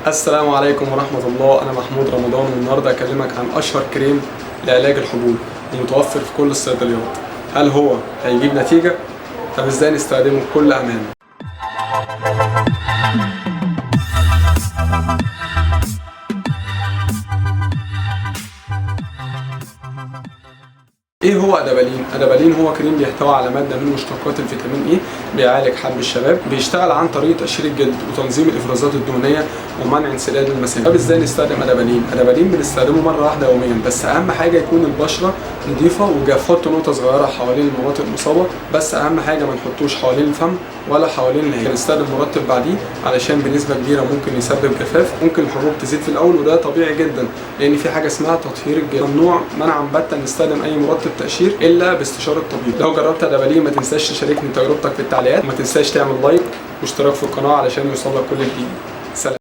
السلام عليكم ورحمة الله. أنا محمود رمضان، والنهاردة أكلمك عن أشهر كريم لعلاج الحبوب ومتوفر في كل الصيدليات. هل هو هيجيب نتيجة؟ طب إزاي نستخدمه بكل أمان؟ ايه هو ادابالين؟ ادابالين هو كريم بيحتوي على ماده من مشتقات الفيتامين اي، بيعالج حب الشباب، بيشتغل عن طريق تقشير الجلد وتنظيم الافرازات الدهنيه ومنع انسداد المسام. طب ازاي نستخدم ادابالين؟ ادابالين بنستخدمه مره واحده يوميا، بس اهم حاجه يكون البشره نظيفه وجاف. حط نقطه صغيره حوالين المناطق المصابه، بس اهم حاجه ما نحطوش حوالين الفم ولا حوالين العين. نستخدم مرطب بعديه علشان بنسبه كبيره ممكن يسبب جفاف، ممكن الحبوب تزيد في الاول وده طبيعي جدا، لان في حاجه اسمها تطهير الجلد. ممنوع منعا باتا نستخدم اي مرطب تقشير الا باستشاره الطبيب. لو جربت ادابالين ما تنساش تشاركني تجربتك في التعليقات، وما تنساش تعمل لايك واشتراك في القناه علشان يوصلك كل جديد. سلام.